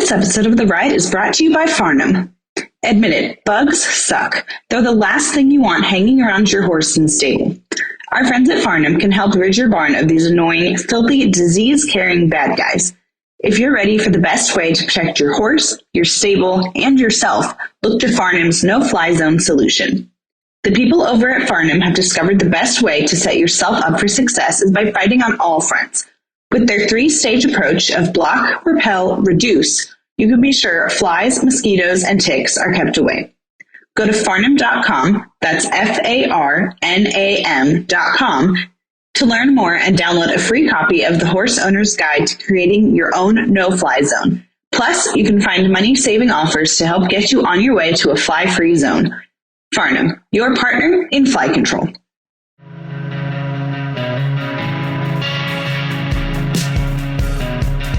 This episode of The Ride is brought to you by Farnham. Admit it, bugs suck. They're the last thing you want hanging around your horse and stable. Our friends at Farnham can help rid your barn of these annoying, filthy, disease-carrying bad guys. If you're ready for the best way to protect your horse, your stable, and yourself, look to Farnham's no-fly zone solution. The people over at Farnham have discovered the best way to set yourself up for success is by fighting on all fronts. With their 3-stage approach of block, repel, reduce, you can be sure flies, mosquitoes, and ticks are kept away. Go to farnham.com, that's FARNAM.com, to learn more and download a free copy of the Horse Owner's Guide to Creating Your Own No-Fly Zone. Plus, you can find money-saving offers to help get you on your way to a fly-free zone. Farnham, your partner in fly control.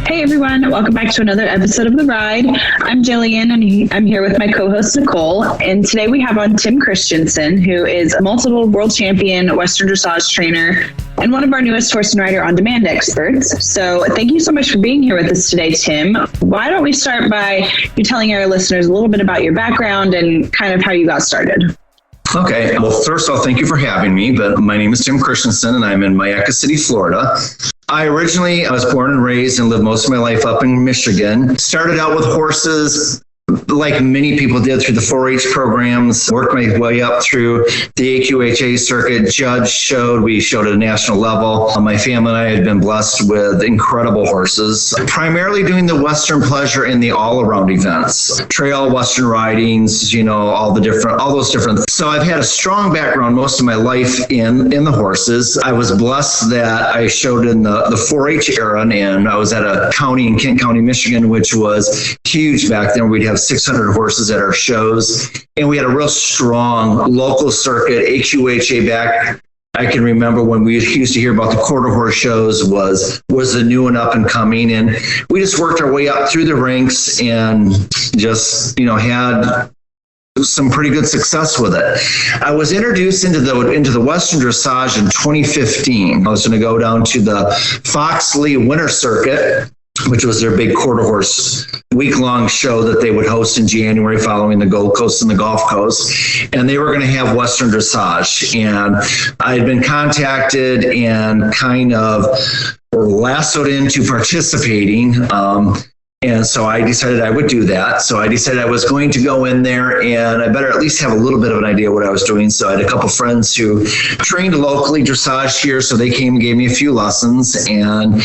Hey everyone, welcome back to another episode of The Ride. I'm Jillian and I'm here with my co-host Nicole, and today we have on Tim Christensen, who is a multiple world champion Western dressage trainer and one of our newest horse and rider on demand experts. So thank you so much for being here with us today, Tim. Why don't we start by you telling our listeners a little bit about your background and kind of how you got started? Okay. Well, first of all, thank you for having me. But my name is Tim Christensen, and I'm in Mayaca City, Florida. I was born and raised and lived most of my life up in Michigan. Started out with horses like many people did through the 4-H programs, worked my way up through the AQHA circuit. We showed at a national level. My family and I had been blessed with incredible horses, primarily doing the Western pleasure and the all-around events, trail, Western ridings, all those different. So I've had a strong background most of my life in the horses. I was blessed that I showed in the 4-H era, and I was at a county in Kent County, Michigan, which was huge back then. We'd have 600 horses at our shows, and we had a real strong local circuit. AQHA back, I can remember when we used to hear about the quarter horse shows was the new and up and coming, and we just worked our way up through the ranks and just had some pretty good success with it. I was introduced into the Western dressage in 2015. I was going to go down to the Foxley Winter Circuit, which was their big quarter horse week-long show that they would host in January following the Gold Coast and the Gulf Coast. And they were going to have Western dressage. And I had been contacted and kind of lassoed into participating. And so I decided I would do that. So I decided I was going to go in there, and I better at least have a little bit of an idea what I was doing. So I had a couple friends who trained locally dressage here. So they came and gave me a few lessons, and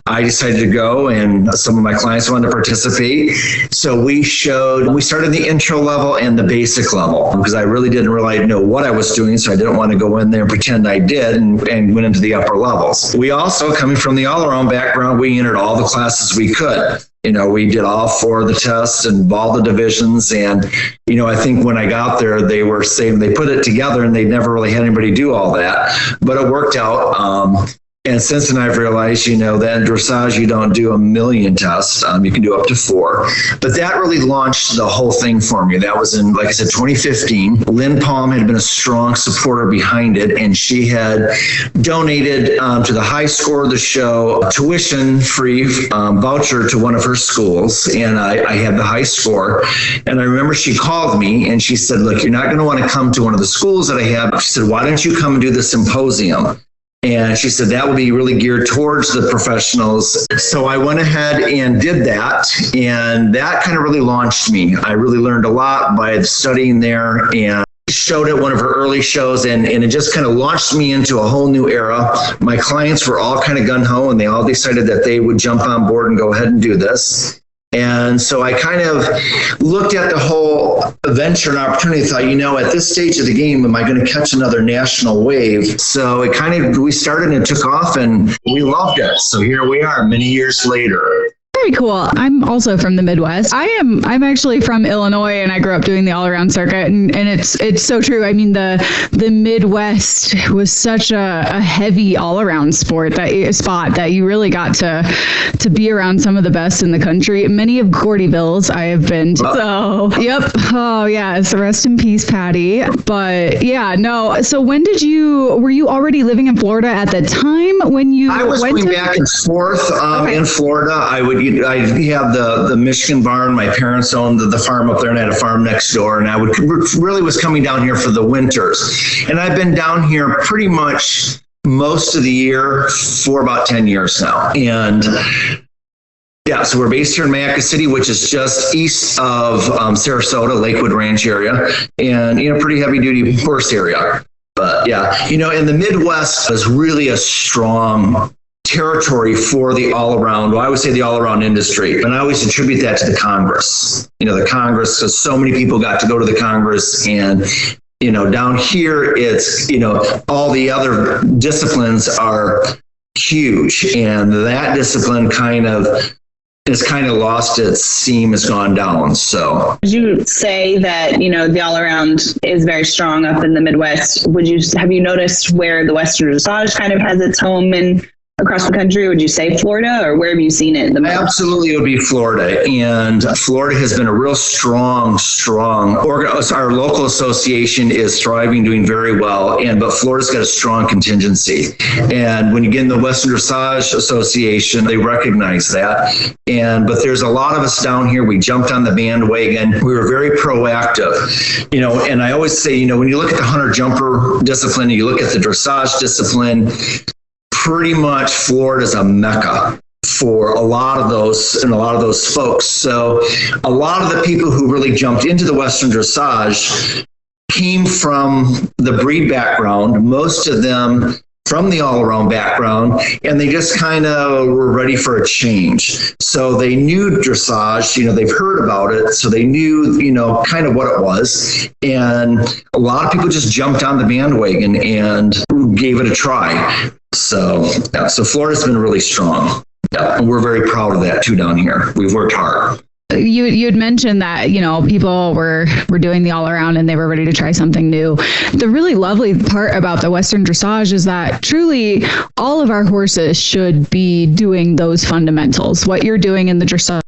I decided to go, and some of my clients wanted to participate. So we started the intro level and the basic level, because I really didn't know what I was doing. So I didn't want to go in there and pretend I did, and went into the upper levels. We also, coming from the all-around background, we entered all the classes we could. We did all 4 of the tests and all the divisions. And, I think when I got there, they were saying they put it together and they never really had anybody do all that. But it worked out. And since then, I've realized, that in dressage, you don't do 1,000,000 tests. You can do up to 4. But that really launched the whole thing for me. That was in, like I said, 2015. Lynn Palm had been a strong supporter behind it, and she had donated to the high score of the show a tuition-free voucher to one of her schools. And I had the high score. And I remember she called me and she said, look, you're not going to want to come to one of the schools that I have. She said, why don't you come and do the symposium? And she said that would be really geared towards the professionals. So I went ahead and did that. And that kind of really launched me. I really learned a lot by studying there, and showed at one of her early shows, and it just kind of launched me into a whole new era. My clients were all kind of gung-ho, and they all decided that they would jump on board and go ahead and do this. And so I kind of looked at the whole venture and opportunity, thought, at this stage of the game, am I going to catch another national wave? So we started and it took off, and we loved it. So here we are many years later. Very cool. I'm also from the Midwest. I'm actually from Illinois, and I grew up doing the all-around circuit, and it's so true. I mean, the Midwest was such a heavy all-around spot that you really got to be around some of the best in the country. Many of Gordyville's I have been to. So, yep. Oh, yes. Rest in peace, Patty. But yeah, no. So were you already living in Florida at the time when you I was going back and forth in Florida. I would, I have the Michigan barn. My parents owned the farm up there, and I had a farm next door. And I really was coming down here for the winters. And I've been down here pretty much most of the year for about 10 years now. And yeah, so we're based here in Mayaca City, which is just east of Sarasota, Lakewood Ranch area, and pretty heavy duty horse area. But yeah, in the Midwest is really a strong territory for the all-around, I would say the all-around industry. And I always attribute that to the Congress. The Congress, because so many people got to go to the Congress, and down here, it's, all the other disciplines are huge, and that discipline has kind of lost its steam, has gone down. So would you say that, the all around is very strong up in the Midwest? Have you noticed where the Western dressage kind of has its home in across the country? Would you say Florida, or where have you seen it the most? Absolutely, it would be Florida. And Florida has been a real strong our local association is thriving, doing very well. But Florida's got a strong contingency. And when you get in the Western Dressage Association, they recognize that. But there's a lot of us down here. We jumped on the bandwagon. We were very proactive. And I always say, when you look at the hunter jumper discipline, you look at the dressage discipline, pretty much Florida's a mecca for a lot of those folks. So a lot of the people who really jumped into the Western dressage came from the breed background, most of them from the all-around background, and they just kind of were ready for a change. So they knew dressage, they've heard about it, so they knew, kind of what it was. And a lot of people just jumped on the bandwagon and gave it a try. So, yeah, so Florida's been really strong. Yeah, and we're very proud of that too down here. We've worked hard. You had mentioned that, people were doing the all around and they were ready to try something new. The really lovely part about the Western dressage is that truly all of our horses should be doing those fundamentals. What you're doing in the dressage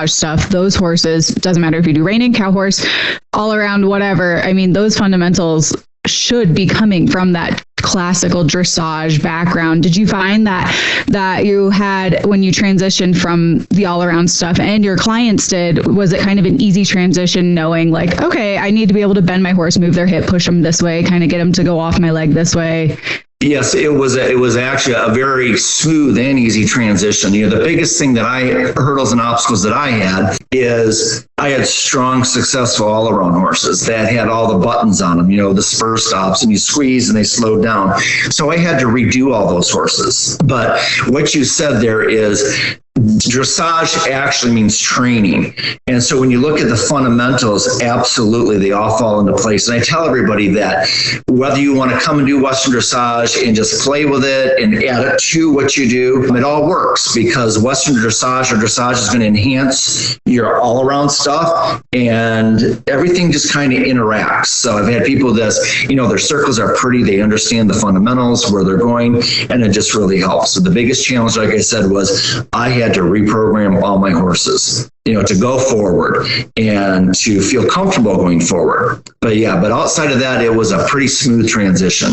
stuff, those horses, doesn't matter if you do reining, cow horse, all around, whatever. I mean, those fundamentals should be coming from that classical dressage background. Did you find that you had, when you transitioned from the all around stuff, and your clients did, was it kind of an easy transition, knowing like, okay, I need to be able to bend my horse, move their hip, push them this way, kind of get them to go off my leg this way? Yes, it was actually a very smooth and easy transition. The biggest thing hurdles and obstacles that I had is I had strong, successful all-around horses that had all the buttons on them, the spur stops, and you squeeze and they slowed down. So I had to redo all those horses. But what you said there is dressage actually means training. And so when you look at the fundamentals, absolutely, they all fall into place. And I tell everybody that whether you want to come and do Western dressage and just play with it and add it to what you do, it all works, because Western dressage is going to enhance your all-around stuff, and everything just kind of interacts. So I've had people that, their circles are pretty, they understand the fundamentals, where they're going, and it just really helps. So the biggest challenge, like I said, was I had to reprogram all my horses, to go forward and to feel comfortable going forward. But outside of that, it was a pretty smooth transition.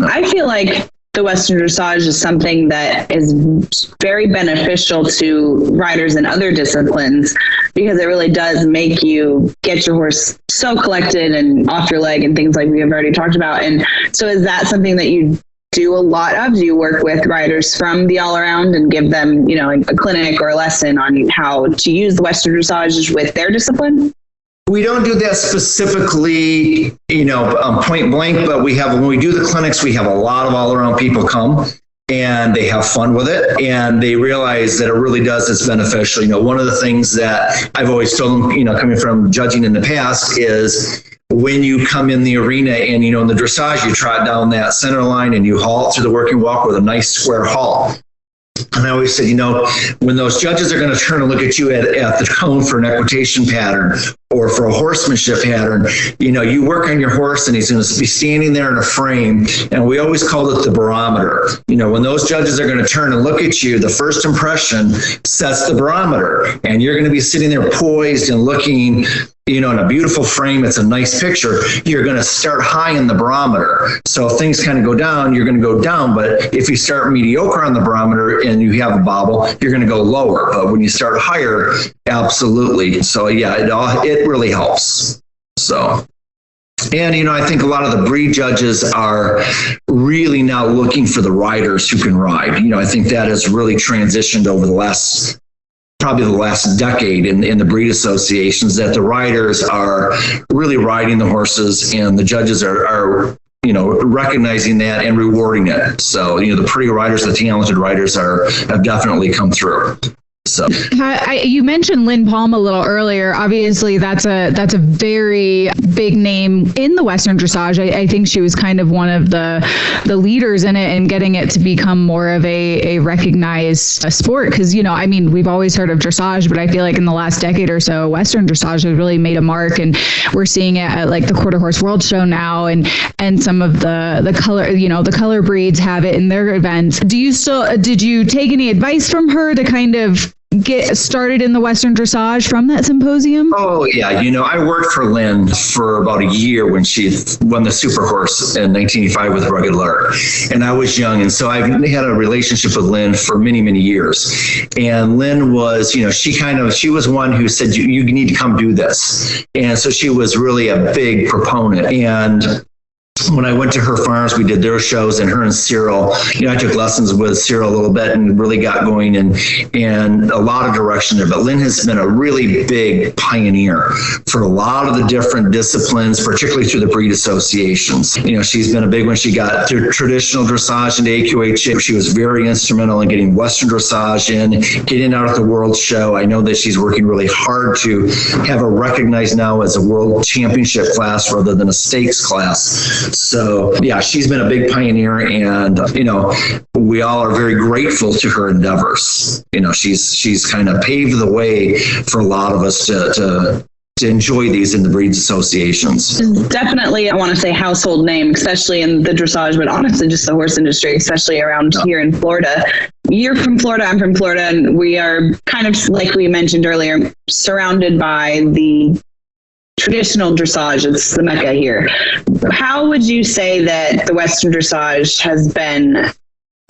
I feel like the Western dressage is something that is very beneficial to riders in other disciplines, because it really does make you get your horse so collected and off your leg and things like we have already talked about. And so is that something that you do a lot of? Do you work with riders from the all around and give them, a clinic or a lesson on how to use the Western dressage with their discipline? We don't do that specifically, point blank, but when we do the clinics, we have a lot of all around people come, and they have fun with it, and they realize that it really does, it's beneficial. One of the things that I've always told them, coming from judging in the past, is when you come in the arena and, in the dressage, you trot down that center line and you halt through the working walk with a nice square halt. And I always say, when those judges are going to turn and look at you at the cone for an equitation pattern, or for a horsemanship pattern, you work on your horse and he's going to be standing there in a frame. And we always called it the barometer. When those judges are going to turn and look at you, the first impression sets the barometer. And you're going to be sitting there poised and looking, in a beautiful frame. It's a nice picture. You're going to start high in the barometer. So if things kind of go down, you're going to go down. But if you start mediocre on the barometer and you have a bobble, you're going to go lower. But when you start higher, absolutely. So yeah, it really helps. So. And, I think a lot of the breed judges are really now looking for the riders who can ride. I think that has really transitioned over probably the last decade in the breed associations, that the riders are really riding the horses and the judges are recognizing that and rewarding it. So, the pretty riders, the talented riders have definitely come through. So you mentioned Lynn Palm a little earlier. Obviously, that's a very big name in the Western dressage. I think she was kind of one of the leaders in it and getting it to become more of a recognized sport. Because we've always heard of dressage, but I feel like in the last decade or so, Western dressage has really made a mark, and we're seeing it at like the Quarter Horse World Show now, and some of the color breeds have it in their events. Did you take any advice from her to kind of get started in the Western dressage from that symposium? Oh, yeah. I worked for Lynn for about a year when she won the Super Horse in 1985 with Rugged Lark. And I was young. And so I've had a relationship with Lynn for many, many years. And Lynn was, she was one who said, you need to come do this. And so she was really a big proponent. And when I went to her farms, we did their shows, and her and Cyril, I took lessons with Cyril a little bit and really got going in a lot of direction there. But Lynn has been a really big pioneer for a lot of the different disciplines, particularly through the breed associations. She's been a big one. She got traditional dressage into AQH. She was very instrumental in getting Western dressage in, getting out at the World Show. I know that she's working really hard to have her recognized now as a World Championship class rather than a stakes class. So, yeah, she's been a big pioneer, and, we all are very grateful to her endeavors. She's kind of paved the way for a lot of us to enjoy these in the breeds associations. Definitely, I want to say household name, especially in the dressage, but honestly, just the horse industry, especially around here in Florida. You're from Florida, I'm from Florida, and we are kind of, like we mentioned earlier, surrounded by the traditional dressage. It's the Mecca here. How would you say that the Western dressage has been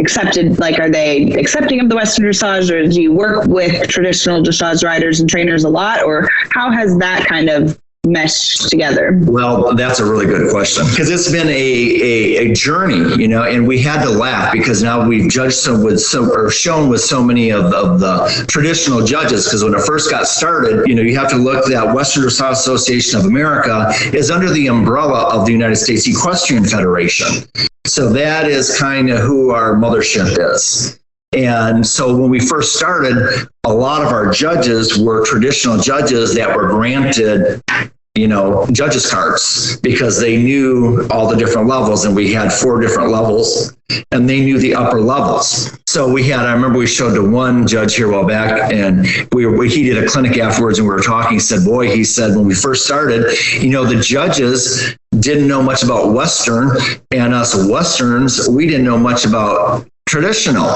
accepted? Like, are they accepting of the Western dressage, or do you work with traditional dressage riders and trainers a lot, or how has that kind of meshed together? Well, that's a really good question, because it's been a journey, and we had to laugh because now we've judged shown with so many of the traditional judges. Because when it first got started, you have to look that Western Dressage Association of America is under the umbrella of the United States Equestrian Federation. So that is kind of who our mothership is. And so when we first started, a lot of our judges were traditional judges that were granted, judges cards, because they knew all the different levels, and we had 4 different levels, and they knew the upper levels. So I remember we showed to one judge here a while back, and he did a clinic afterwards, and we were talking. He said, when we first started, the judges didn't know much about Western, and us Westerns, we didn't know much about traditional.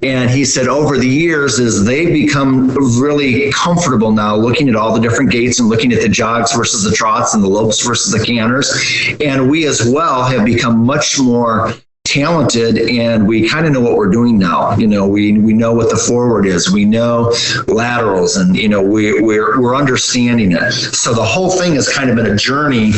And he said over the years, as they become really comfortable now looking at all the different gaits and looking at the jogs versus the trots and the lopes versus the canters, and we as well have become much more talented, and we kind of know what we're doing now. We know what the forward is, we know laterals, and we're understanding it. So the whole thing has kind of been a journey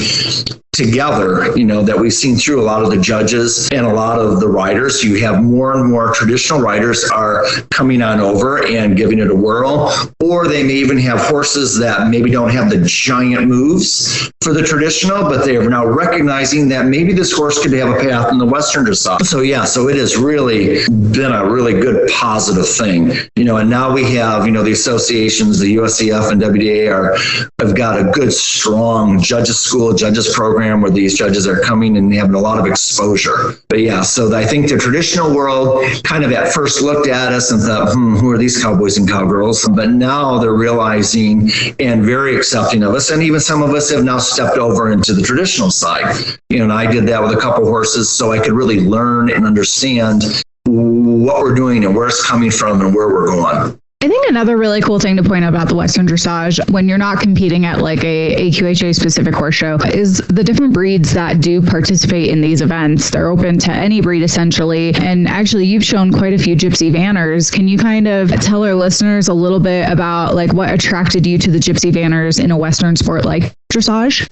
together, that we've seen through a lot of the judges and a lot of the riders. You have more and more traditional riders are coming on over and giving it a whirl, or they may even have horses that maybe don't have the giant moves for the traditional, but they are now recognizing that maybe this horse could have a path in the Western dressage. dressage. So it has really been a really good positive thing, and now we have, the associations, the USCF and WDA have got a good, strong judges program where these judges are coming and having a lot of exposure. But so I think the traditional world kind of at first looked at us and thought, who are these cowboys and cowgirls? But now they're realizing and very accepting of us. And even some of us have now stepped over into the traditional side. And I did that with a couple horses so I could really learn and understand what we're doing and where it's coming from and where we're going. I think another really cool thing to point out about the Western Dressage, when you're not competing at like a AQHA specific horse show, is the different breeds that do participate in these events. They're open to any breed essentially. And actually, you've shown quite a few Gypsy Vanners. Can you kind of tell our listeners a little bit about like what attracted you to the Gypsy Vanners in a Western sport like dressage?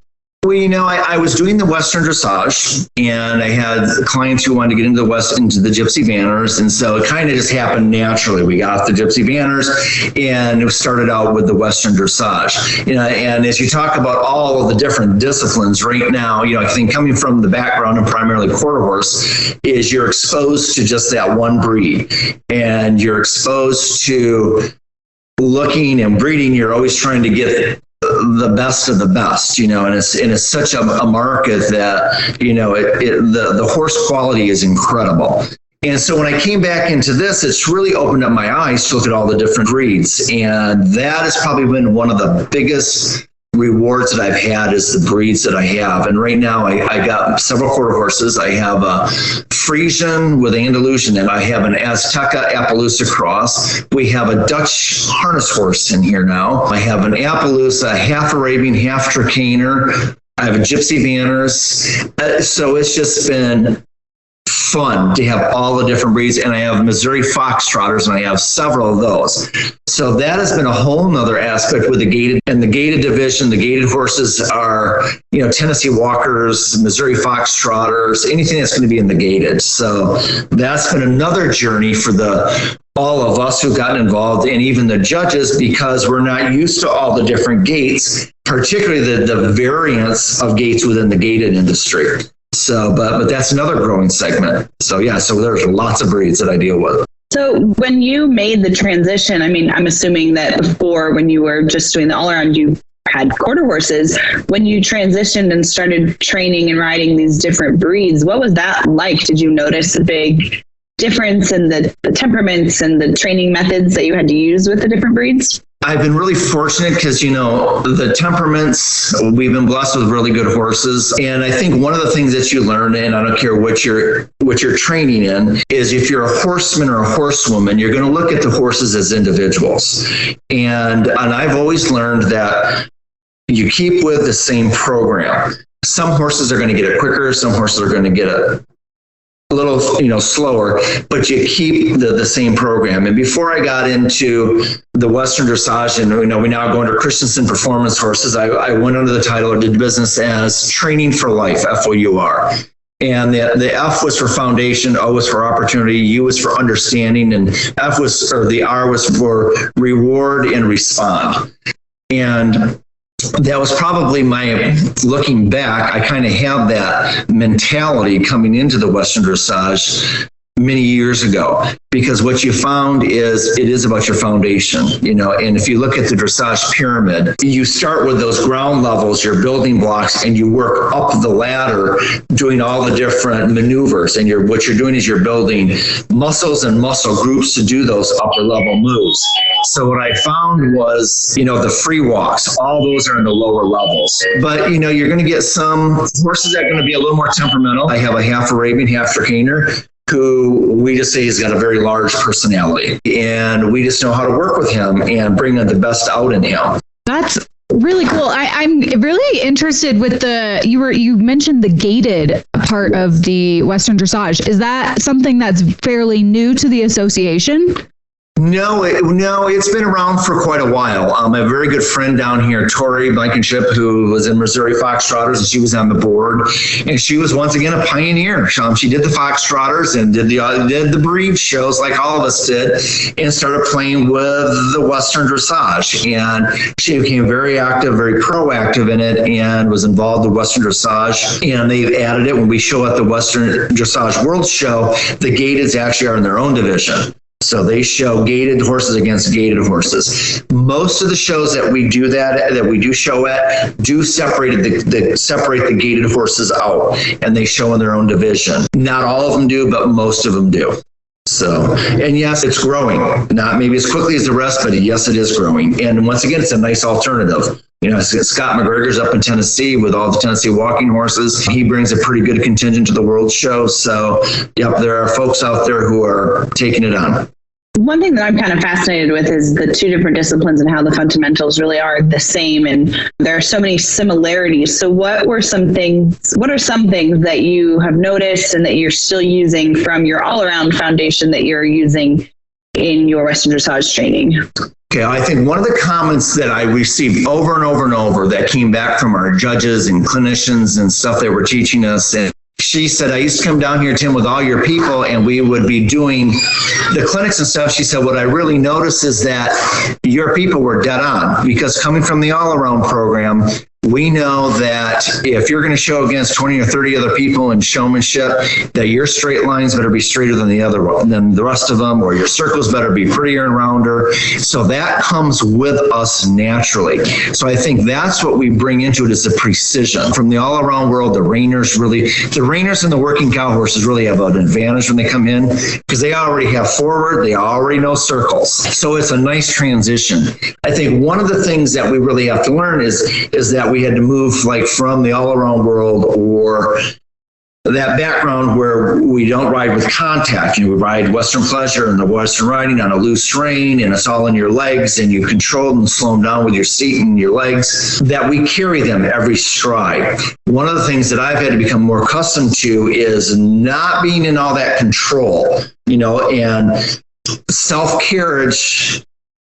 Well, I was doing the Western dressage, and I had clients who wanted to get into the Gypsy Vanners, and so it kind of just happened naturally. We got the Gypsy Vanners, and it started out with the Western dressage. And as you talk about all of the different disciplines right now, I think coming from the background of primarily quarter horse, is you're exposed to just that one breed, and you're exposed to looking and breeding. You're always trying to get the best of the best, and it's such a market that, the horse quality is incredible. And so when I came back into this, it's really opened up my eyes to look at all the different breeds. And that has probably been one of the biggest rewards that I've had, is the breeds that I have. And right now I got several quarter horses. I have a Frisian with Andalusian, and I have an Azteca Appaloosa cross. We have a Dutch harness horse in here now. I have an Appaloosa, half Arabian, half Trakehner. I have a Gypsy Vanners. So it's just been fun to have all the different breeds, and I have Missouri Foxtrotters, and I have several of those. So that has been a whole nother aspect with the gated division. The gated horses are, Tennessee Walkers, Missouri Foxtrotters, anything that's going to be in the gated. So that's been another journey for all of us who've gotten involved, and even the judges, because we're not used to all the different gates, particularly the variants of gates within the gated industry. So, but that's another growing segment. So there's lots of breeds that I deal with. So when you made the transition, I'm assuming that before, when you were just doing the all-around, you had quarter horses. When you transitioned and started training and riding these different breeds, what was that like? Did you notice a big difference in the temperaments and the training methods that you had to use with the different breeds? I've been really fortunate because, the temperaments, we've been blessed with really good horses. And I think one of the things that you learn, and I don't care what you're training in, is if you're a horseman or a horsewoman, you're going to look at the horses as individuals. And I've always learned that you keep with the same program. Some horses are going to get it quicker. Some horses are going to get it a little, slower, but you keep the same program. And before I got into the Western dressage, and we now go under Christensen performance horses, I went under the title or did business as Training for Life, FOUR. And the F was for foundation, O was for opportunity, U was for understanding, and the R was for reward and respond. And that was probably looking back, I kind of had that mentality coming into the Western dressage many years ago, because what you found is it is about your foundation, and if you look at the dressage pyramid, you start with those ground levels, your building blocks, and you work up the ladder doing all the different maneuvers. And what you're doing is you're building muscles and muscle groups to do those upper level moves. So what I found was, the free walks, all those are in the lower levels. But, you're going to get some horses that are going to be a little more temperamental. I have a half Arabian, half Trakehner, who we just say he's got a very large personality. And we just know how to work with him and bring the best out in him. That's really cool. I'm really interested with you mentioned the gated part of the Western dressage. Is that something that's fairly new to the association? No, it's been around for quite a while. I have a very good friend down here, Tori Blankenship, who was in Missouri Foxtrotters, and she was on the board. And she was once again a pioneer. She did the Foxtrotters and did the breed shows like all of us did, and started playing with the Western dressage. And she became very active, very proactive in it, and was involved with Western dressage. And they've added it when we show at the Western Dressage World Show. The gateds actually are in their own division. So they show gated horses against gated horses. Most of the shows that we do show at do separate the gated horses out, and they show in their own division. Not all of them do, but most of them do. So, and yes, it's growing. Not maybe as quickly as the rest, but yes, it is growing. And once again, it's a nice alternative. Scott McGregor's up in Tennessee with all the Tennessee walking horses. He brings a pretty good contingent to the World Show. So, yep, there are folks out there who are taking it on. One thing that I'm kind of fascinated with is the two different disciplines and how the fundamentals really are the same. And there are so many similarities. So what are some things that you have noticed and that you're still using from your all-around foundation that you're using in your Western dressage training? Okay, I think one of the comments that I received over and over and over that came back from our judges and clinicians and stuff that were teaching us, and she said, I used to come down here, Tim, with all your people, and we would be doing the clinics and stuff. She said, what I really noticed is that your people were dead on, because coming from the all-around program, we know that if you're going to show against 20 or 30 other people in showmanship, that your straight lines better be straighter than the rest of them, or your circles better be prettier and rounder. So that comes with us naturally. So I think that's what we bring into it, is the precision. From the all-around world, the reiners and the working cow horses really have an advantage when they come in, because they already have forward, they already know circles. So it's a nice transition. I think one of the things that we really have to learn is that we had to move like from the all-around world, or that background where we don't ride with contact. We ride Western pleasure and the Western riding on a loose rein, and it's all in your legs, and you control them and slow them down with your seat and your legs, that we carry them every stride. One of the things that I've had to become more accustomed to is not being in all that control, and self-carriage.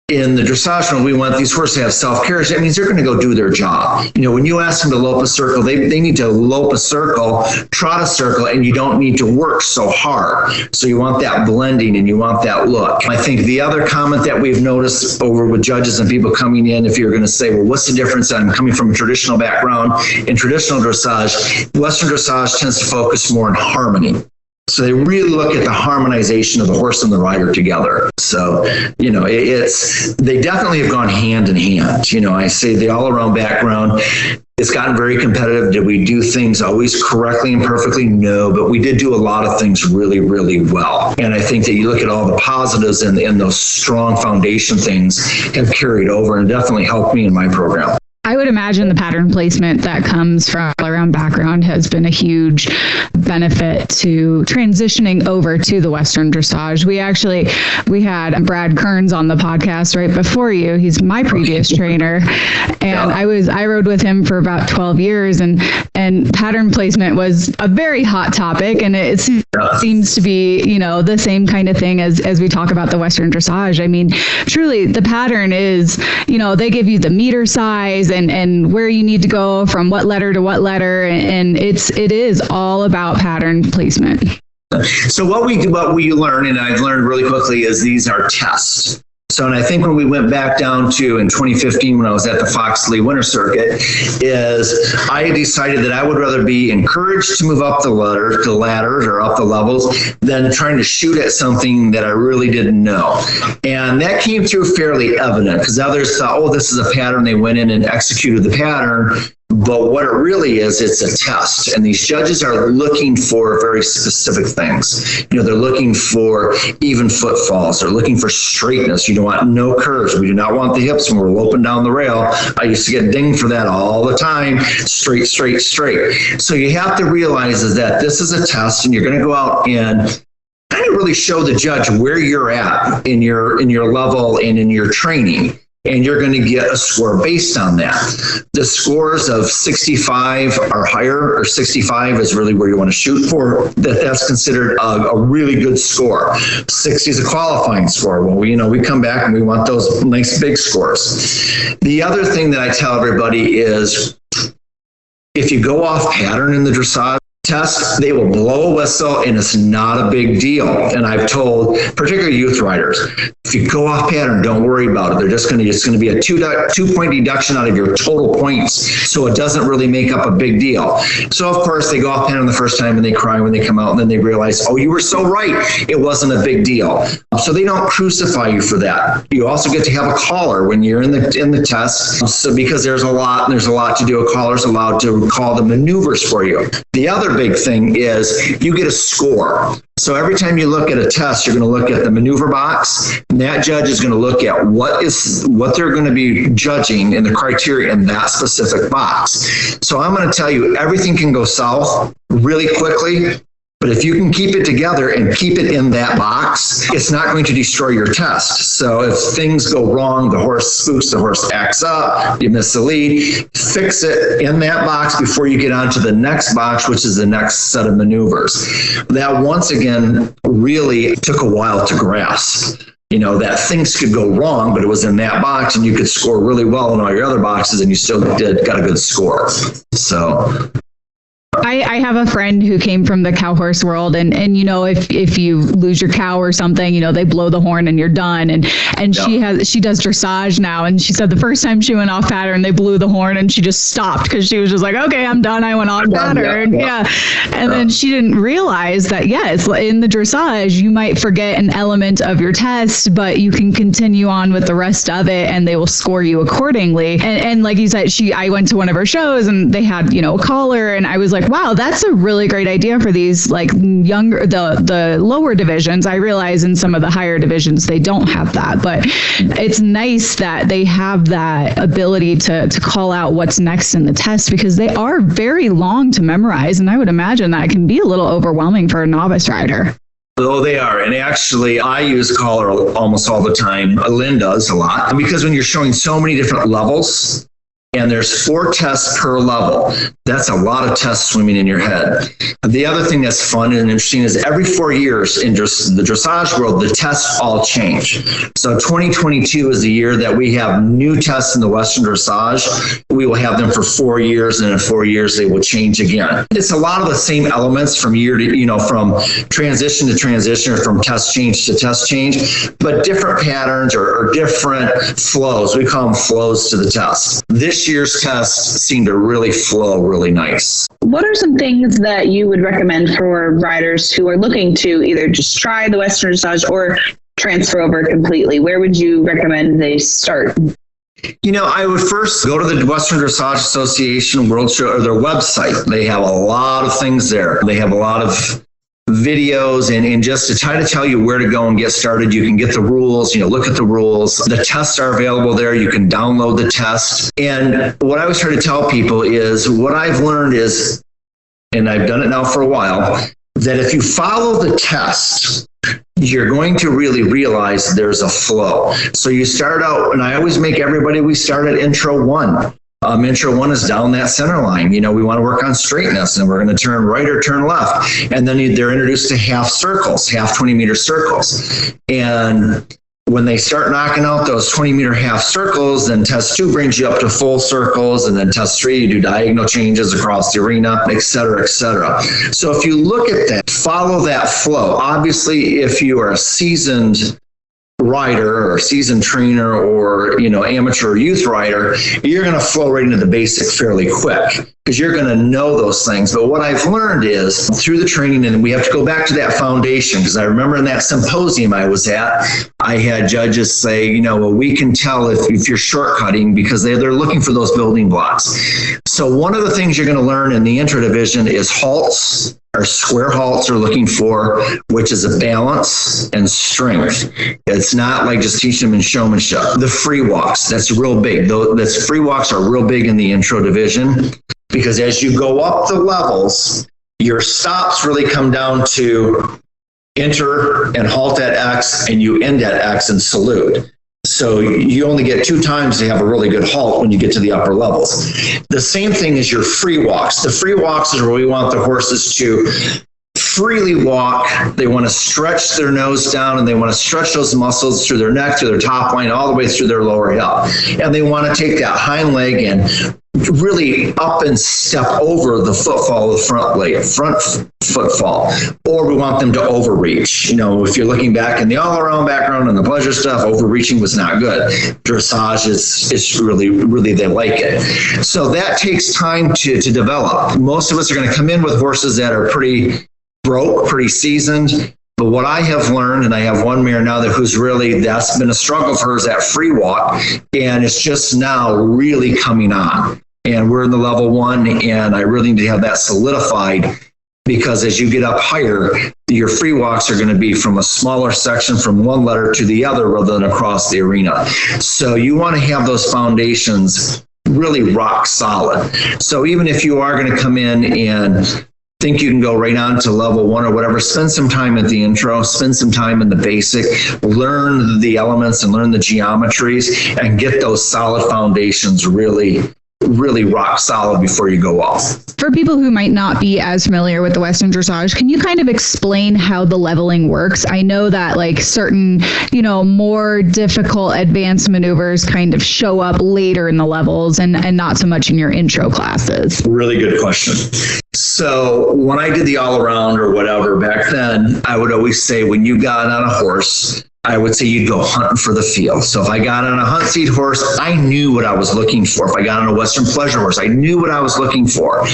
In the dressage room, we want these horses to have self-carriage. That means they're going to go do their job. When you ask them to lope a circle, they need to lope a circle, trot a circle, and you don't need to work so hard. So you want that blending and you want that look. I think the other comment that we've noticed over with judges and people coming in, if you're going to say, well, what's the difference? I'm coming from a traditional background. In traditional dressage, Western dressage tends to focus more on harmony. So they really look at the harmonization of the horse and the rider together. So, they definitely have gone hand in hand. I say the all-around background, it's gotten very competitive. Did we do things always correctly and perfectly? No, but we did do a lot of things really, really well. And I think that you look at all the positives and those strong foundation things have carried over and definitely helped me in my program. I would imagine the pattern placement that comes from all-around background has been a huge benefit to transitioning over to the Western dressage. We had Brad Kearns on the podcast right before you. He's my previous trainer, and I rode with him for about 12 years, and pattern placement was a very hot topic, and it seems to be the same kind of thing as we talk about the Western dressage. I mean, truly, the pattern is they give you the meter size and where you need to go from what letter to what letter, and it is all about pattern placement. So what we learn, and I've learned really quickly, is these are tests. So, and I think when we went back down to in 2015, when I was at the Fox Lee Winter Circuit, is I decided that I would rather be encouraged to move up the ladders or up the levels than trying to shoot at something that I really didn't know. And that came through fairly evident, because others thought, oh, this is a pattern. They went in and executed the pattern. But what it really is, it's a test. And these judges are looking for very specific things. They're looking for even footfalls. They're looking for straightness. You don't want no curves. We do not want the hips when we're loping down the rail. I used to get dinged for that all the time. Straight, straight, straight. So you have to realize is that this is a test, and you're going to go out and kind of really show the judge where you're at in your level and in your training. and you're going to get a score based on that. The scores of 65 are higher, or 65 is really where you want to shoot for. That's considered a really good score. 60 is a qualifying score. Well, we come back and we want those nice big scores. The other thing that I tell everybody is, if you go off pattern in the dressage test, they will blow a whistle and it's not a big deal. And I've told particularly youth riders, if you go off pattern, don't worry about it. It's going to be a 2-point deduction out of your total points. So it doesn't really make up a big deal. So of course they go off pattern the first time and they cry when they come out, and then they realize, oh, you were so right. It wasn't a big deal. So they don't crucify you for that. You also get to have a caller when you're in the test. So because there's a lot to do, a caller's allowed to call the maneuvers for you. The other big thing is you get a score. So every time you look at a test, you're going to look at the maneuver box, and that judge is going to look at what they're going to be judging in the criteria in that specific box. So I'm going to tell you, everything can go south really quickly. But if you can keep it together and keep it in that box, it's not going to destroy your test. So if things go wrong, the horse spooks, the horse acts up, you miss the lead, fix it in that box before you get on to the next box, which is the next set of maneuvers. That, once again, really took a while to grasp. That things could go wrong, but it was in that box and you could score really well in all your other boxes and you still got a good score. So I have a friend who came from the cow horse world, and if you lose your cow or something, they blow the horn and you're done. And yeah. she does dressage now, and she said the first time she went off pattern, they blew the horn and she just stopped because she was just like, okay, I'm done. I went off pattern. Yeah. And then she didn't realize that, it's in the dressage, you might forget an element of your test, but you can continue on with the rest of it and they will score you accordingly. And like you said, I went to one of her shows and they had, a caller, and I was like, wow, that's a really great idea for these like younger, the lower divisions. I realize in some of the higher divisions, they don't have that, but it's nice that they have that ability to call out what's next in the test, because they are very long to memorize. And I would imagine that it can be a little overwhelming for a novice rider. Oh, they are. And actually, I use caller almost all the time. Lynn does a lot, because when you're showing so many different levels, and there's 4 tests per level, that's a lot of tests swimming in your head. The other thing that's fun and interesting is every 4 years in the dressage world, the tests all change. So 2022 is the year that we have new tests in the Western dressage. We will have them for 4 years, and in 4 years they will change again. It's a lot of the same elements from year to, from transition to transition, or from test change to test change, but different patterns or different flows. We call them flows to the test. This year's tests seem to really flow really nice. What are some things that you would recommend for riders who are looking to either just try the Western dressage or transfer over completely? Where would you recommend they start? I would first go to the Western Dressage Association World Show, or their website. They have a lot of things there. They have a lot of videos, and just to try to tell you where to go and get started. You can get the rules, look at the rules. The tests are available there. You can download the test. And what I always try to tell people is, what I've learned is, and I've done it now for a while, that if you follow the test, you're going to really realize there's a flow. So you start out, and I always make everybody, we start at intro 1. Intro 1 is down that center line. We want to work on straightness, and we're going to turn right or turn left. And then they're introduced to half circles, half 20-meter circles. And when they start knocking out those 20-meter half circles, then test 2 brings you up to full circles, and then test 3, you do diagonal changes across the arena, et cetera, et cetera. So if you look at that, follow that flow. Obviously, if you are a seasoned rider or seasoned trainer or amateur or youth rider, you're going to flow right into the basic fairly quick, because you're going to know those things. But what I've learned is through the training, and we have to go back to that foundation, because I remember in that symposium I was at, I had judges say, well, we can tell if you're shortcutting, because they're looking for those building blocks. So one of the things you're going to learn in the intro division is halts. Our square halts are looking for, which is a balance and strength. It's not like just teaching them in showmanship. The free walks, that's real big. Free walks are real big in the intro division, because as you go up the levels, your stops really come down to enter and halt at X, and you end at X and salute. So you only get 2 times to have a really good halt when you get to the upper levels. The same thing as your free walks. The free walks is where we want the horses to freely walk. They want to stretch their nose down and they want to stretch those muscles through their neck, through their top line, all the way through their lower hip. And they want to take that hind leg and really up and step over the footfall of the front footfall, or we want them to overreach. If you're looking back in the all-around background and the pleasure stuff, overreaching was not good. Dressage is really they like it. So that takes time to develop. Most of us are going to come in with horses that are pretty broke, pretty seasoned. But what I have learned, and I have one mare now that's been a struggle for her, is that free walk, and it's just now really coming on. And we're in the level 1, and I really need to have that solidified, because as you get up higher, your free walks are going to be from a smaller section from one letter to the other rather than across the arena. So you want to have those foundations really rock solid. So even if you are going to come in and think you can go right on to level 1 or whatever, spend some time at the intro, spend some time in the basic, learn the elements and learn the geometries, and get those solid foundations really rock solid before you go off. For people who might not be as familiar with the Western dressage, can you kind of explain how the leveling works? I know that certain, more difficult advanced maneuvers kind of show up later in the levels and not so much in your intro classes. Really good question. So when I did the all around or whatever back then, I would always say when you got on a horse, I would say you'd go hunting for the field. So if I got on a hunt seat horse, I knew what I was looking for. If I got on a Western pleasure horse, I knew what I was looking for.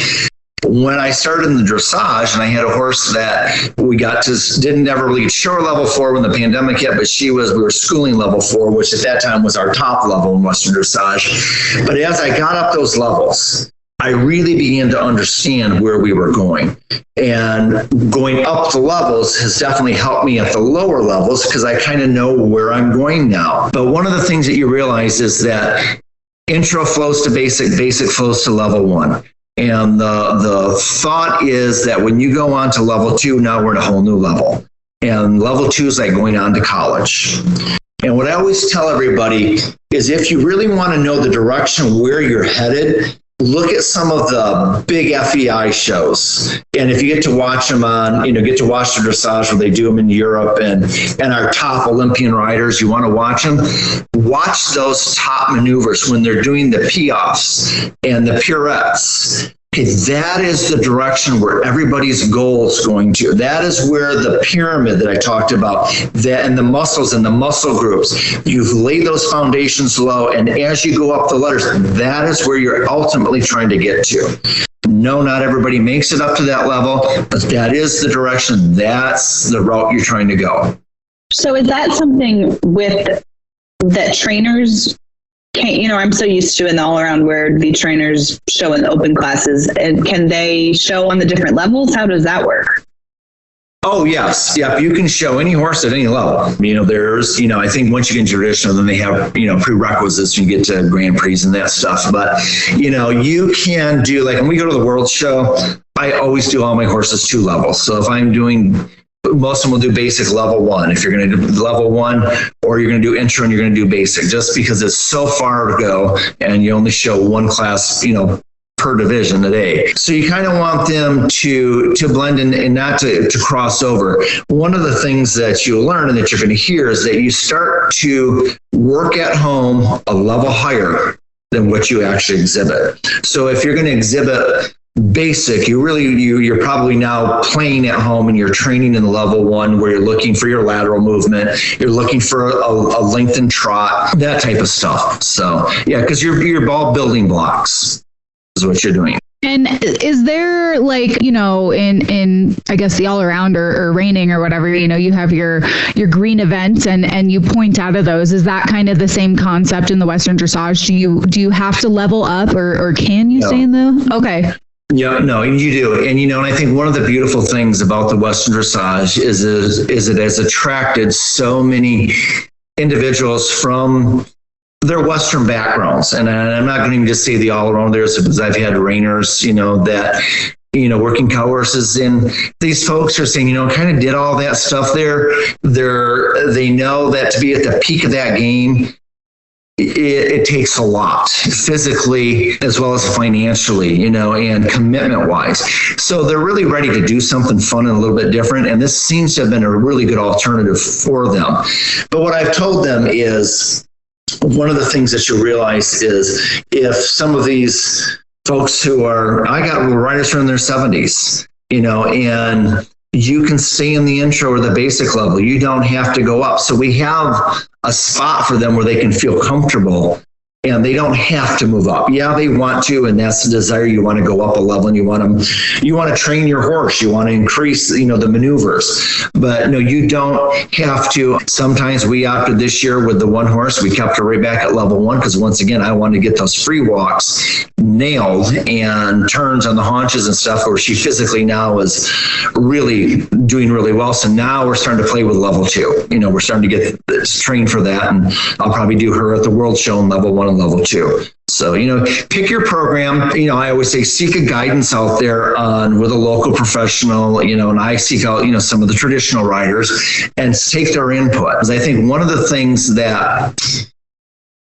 When I started in the dressage, and I had a horse that we didn't ever really show her level 4 when the pandemic hit, but we were schooling level 4, which at that time was our top level in Western dressage. But as I got up those levels, I really began to understand where we were going. And going up the levels has definitely helped me at the lower levels because I kind of know where I'm going now. But one of the things that you realize is that intro flows to basic, basic flows to level 1. And the thought is that when you go on to level 2, now we're at a whole new level. And level 2 is like going on to college. And what I always tell everybody is if you really want to know the direction where you're headed, look at some of the big FEI shows. And if you get to watch them get to watch the dressage where they do them in Europe and our top Olympian riders, you want to watch them, watch those top maneuvers when they're doing the piafs and the pirouettes. Okay, that is the direction where everybody's goal is going to. That is where the pyramid that I talked about, and the muscles and the muscle groups, you've laid those foundations low, and as you go up the letters, that is where you're ultimately trying to get to. No, not everybody makes it up to that level, but that is the direction. That's the route you're trying to go. So is that something that trainers can't, I'm so used to in the all around where the trainers show in the open classes, and can they show on the different levels? How does that work? Oh, yes. Yeah. You can show any horse at any level. There's, I think once you get into traditional, then they have, prerequisites when you get to Grand Prix and that stuff. But, you can do, like when we go to the World Show, I always do all my horses 2 levels. So if I'm doing, most of them will do basic level 1. If you're going to do level 1, or you're going to do intro and you're going to do basic, just because it's so far to go and you only show 1 class, per division a day. So you kind of want them to blend in and not to cross over. One of the things that you'll learn and that you're going to hear is that you start to work at home a level higher than what you actually exhibit. So if you're going to exhibit basic, you're probably now playing at home and you're training in level 1 where you're looking for your lateral movement, you're looking for a lengthened trot, that type of stuff. So yeah, because you're all building blocks is what you're doing. And is there in I guess the all around or reining or whatever, you have your green events and you point out of those. Is that kind of the same concept in the Western dressage? Do you have to level up or can you stay in the? Okay. Yeah, no, you do. And, and I think one of the beautiful things about the Western dressage is it has attracted so many individuals from their Western backgrounds. And I'm not going to even just say the all around there, because I've had reiners, that, working cow horses, and these folks are saying, kind of did all that stuff there. They know that to be at the peak of that game, it takes a lot physically as well as financially, and commitment wise. So they're really ready to do something fun and a little bit different. And this seems to have been a really good alternative for them. But what I've told them is one of the things that you realize is if some of these folks I got riders who are in their 70s, and you can stay in the intro or the basic level. You don't have to go up. So we have a spot for them where they can feel comfortable and they don't have to move up. Yeah, they want to, and that's the desire. You want to go up a level and you want to train your horse. You want to increase, the maneuvers. But no, you don't have to. Sometimes we opted this year with the one horse. We kept her right back at level 1 because once again, I wanted to get those free walks nailed and turns on the haunches and stuff where she physically now is really doing really well. So now we're starting to play with level 2. We're starting to get trained for that, and I'll probably do her at the World Show in level 1 and level 2. So, pick your program. I always say seek a guidance out there with a local professional, and I seek out, some of the traditional riders and take their input. Because I think one of the things that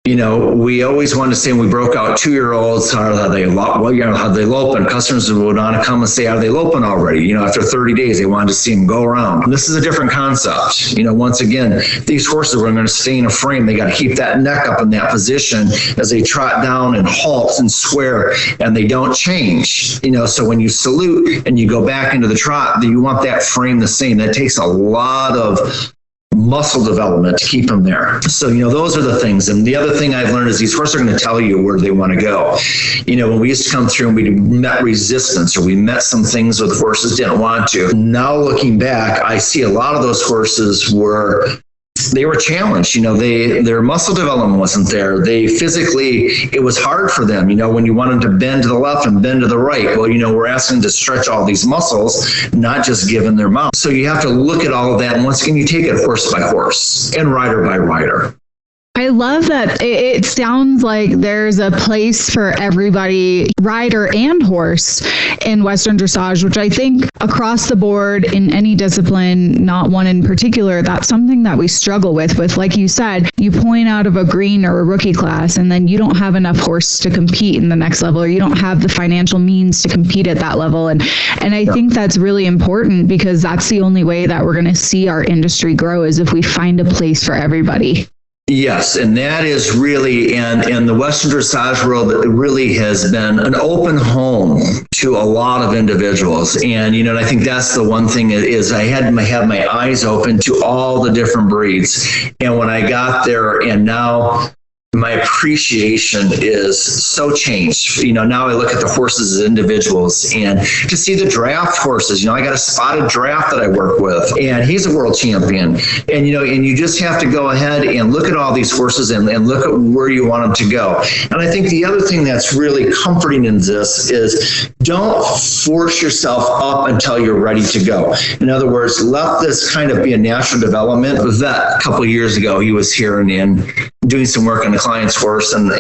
we always wanted to say when we broke out 2-year-olds, how they loping. Customers would want to come and say, are they loping already? After 30 days, they wanted to see them go around. And this is a different concept. Once again, these horses are going to stay in a frame. They got to keep that neck up in that position as they trot down and halt and swear, and they don't change. So when you salute and you go back into the trot, you want that frame the same. That takes a lot of muscle development to keep them there. So, those are the things. And the other thing I've learned is these horses are going to tell you where they want to go. When we used to come through and we met resistance or we met some things where the horses didn't want to. Now looking back, I see a lot of those horses were challenged. Their muscle development wasn't there. They physically, it was hard for them. When you want them to bend to the left and bend to the right, well, we're asking them to stretch all these muscles, not just giving their mouth. So you have to look at all of that. And once again, you take it horse by horse and rider by rider. I love that. It sounds like there's a place for everybody, rider and horse, in Western dressage, which I think across the board in any discipline, not one in particular, that's something that we struggle with, like you said, you point out of a green or a rookie class, and then you don't have enough horse to compete in the next level, or you don't have the financial means to compete at that level. And I think that's really important because that's the only way that we're going to see our industry grow is if we find a place for everybody. Yes, and that is really, and the Western dressage world really has been an open home to a lot of individuals. And, and I think that's the one thing is I had to have my eyes open to all the different breeds. And when I got there, and now my appreciation is so changed. Now I look at the horses as individuals, and to see the draft horses, I got a spotted draft that I work with, and he's a world champion. And, and you just have to go ahead and look at all these horses and look at where you want them to go. And I think the other thing that's really comforting in this is don't force yourself up until you're ready to go. In other words, let this kind of be a natural development. Vet a couple of years ago, he was here and doing some work on the client's horse, and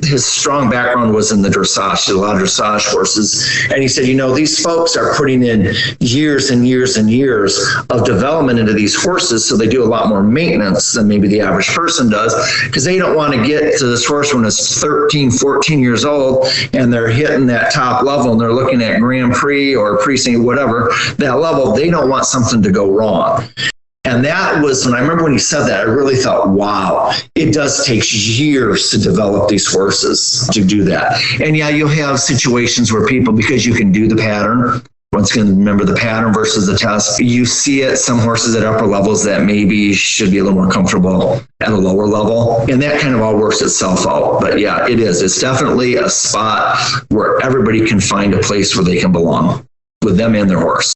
his strong background was in the dressage, a lot of dressage horses. And he said, these folks are putting in years and years and years of development into these horses, so they do a lot more maintenance than maybe the average person does, because they don't want to get to this horse when it's 13, 14 years old, and they're hitting that top level, and they're looking at Grand Prix or Precinct, whatever, that level. They don't want something to go wrong. And that was, when I remember when he said that, I really thought, wow, it does take years to develop these horses to do that. And yeah, you'll have situations where people, because you can do the pattern, once again, remember the pattern versus the test, you see it, some horses at upper levels that maybe should be a little more comfortable at a lower level. And that kind of all works itself out. But yeah, it is. It's definitely a spot where everybody can find a place where they can belong with them and their horse.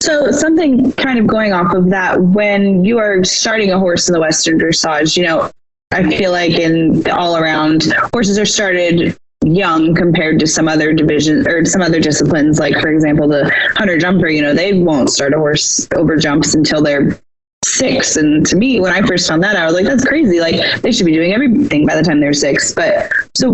So something kind of going off of that, when you are starting a horse in the Western dressage, I feel like in the all around, horses are started young compared to some other divisions or some other disciplines. Like, for example, the hunter jumper, they won't start a horse over jumps until they're 6. And to me, when I first found that, I was like, that's crazy. Like, they should be doing everything by the time they're 6. But so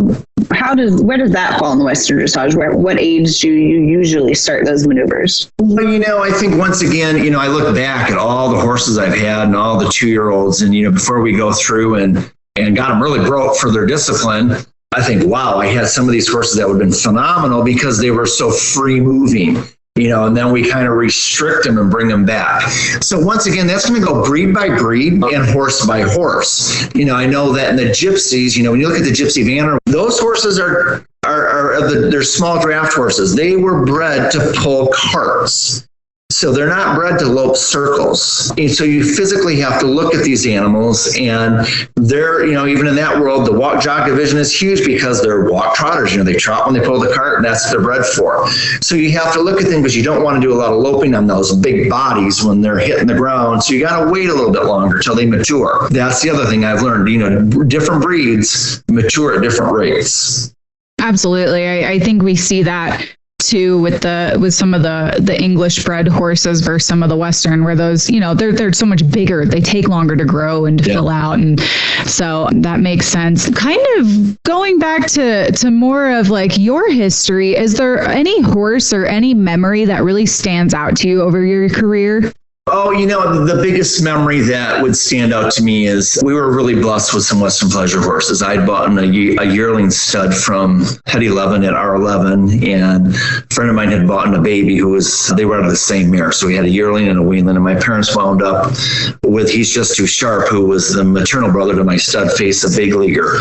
where does that fall in the Western dressage? What age do you usually start those maneuvers? Well, I think once again, I look back at all the horses I've had and all the 2-year-olds, and, before we go through and and got them really broke for their discipline, I think, wow, I had some of these horses that would have been phenomenal because they were so free moving, and then we kind of restrict them and bring them back. So once again, that's going to go breed by breed and horse by horse. I know that in the gypsies, when you look at the Gypsy Vanner, those horses they're small draft horses. They were bred to pull carts. So they're not bred to lope circles. And so you physically have to look at these animals, and they're, even in that world, the walk jog division is huge because they're walk trotters. They trot when they pull the cart, and that's what they're bred for. So you have to look at them because you don't want to do a lot of loping on those big bodies when they're hitting the ground. So you got to wait a little bit longer till they mature. That's the other thing I've learned, different breeds mature at different rates. Absolutely. I think we see that too with some of the English bred horses versus some of the Western, where those, they're so much bigger. They take longer to grow and to fill out. And so that makes sense. Kind of going back to more of like your history, is there any horse or any memory that really stands out to you over your career? Oh, the biggest memory that would stand out to me is we were really blessed with some Western pleasure horses. I'd bought a yearling stud from Het 11 at R11, and a friend of mine had bought a baby they were out of the same mare. So we had a yearling and a weanling, and my parents wound up with He's Just Too Sharp, who was the maternal brother to my stud Face, a big leaguer.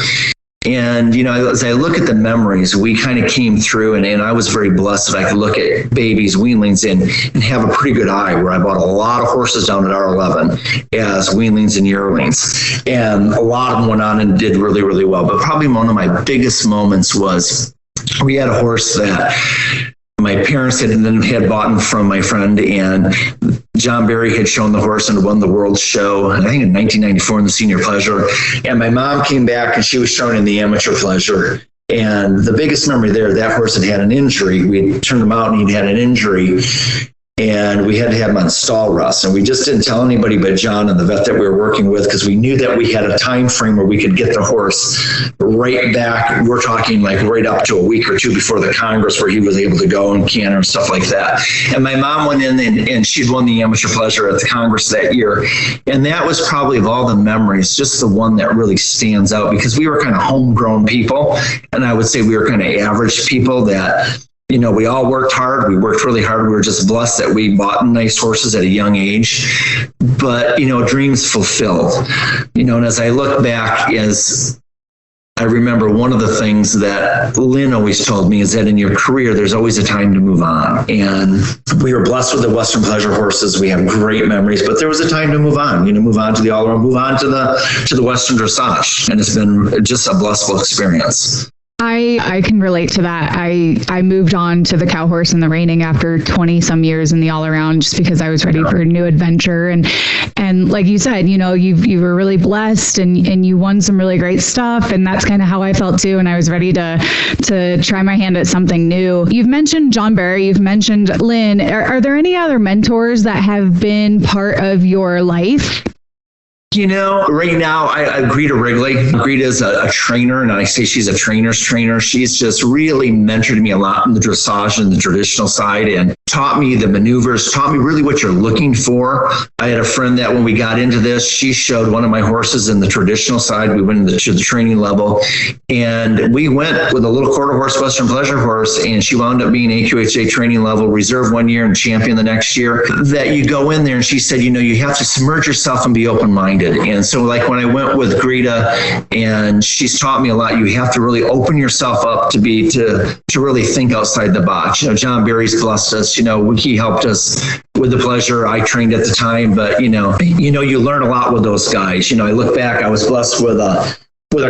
And, as I look at the memories, we kind of came through, and I was very blessed that I could look at babies, weanlings, and have a pretty good eye, where I bought a lot of horses down at R11 as weanlings and yearlings. And a lot of them went on and did really, really well. But probably one of my biggest moments was we had a horse that my parents had bought from my friend, and John Barry had shown the horse and won the World Show, I think in 1994 in the Senior Pleasure. And my mom came back and she was shown in the Amateur Pleasure. And the biggest memory there, that horse had an injury. We turned him out and he'd had an injury. And we had to have him on stall rust. And we just didn't tell anybody but John and the vet that we were working with, because we knew that we had a time frame where we could get the horse right back. We're talking like right up to a week or two before the Congress, where he was able to go and canter and stuff like that. And my mom went in and she'd won the Amateur Pleasure at the Congress that year. And that was probably, of all the memories, just the one that really stands out, because we were kind of homegrown people. And I would say we were kind of average people that, we all worked hard. We worked really hard. We were just blessed that we bought nice horses at a young age. But, dreams fulfilled. And as I look back, I remember one of the things that Lynn always told me is that in your career, there's always a time to move on. And we were blessed with the Western pleasure horses. We have great memories, but there was a time to move on, move on to the all-around, move on to the Western dressage. And it's been just a blissful experience. I can relate to that. I moved on to the cow horse and the reining after 20 some years in the all around, just because I was ready for a new adventure. And like you said, you were really blessed and you won some really great stuff. And that's kind of how I felt too. And I was ready to try my hand at something new. You've mentioned John Barry, you've mentioned Lynn. Are there any other mentors that have been part of your life? Right now, I Greta Wrigley. Greta is a trainer, and I say she's a trainer's trainer. She's just really mentored me a lot in the dressage and the traditional side, and taught me the maneuvers, taught me really what you're looking for. I had a friend that when we got into this, she showed one of my horses in the traditional side. We went to the training level, and we went with a little quarter horse Western pleasure horse, and she wound up being AQHA training level reserve one year and champion the next year. That you go in there, and she said, you have to submerge yourself and be open-minded. And so like when I went with Greta, and she's taught me a lot, you have to really open yourself up to really think outside the box. John Barry's blessed us, he helped us with the pleasure. I trained at the time, but you learn a lot with those guys. I look back, I was blessed with a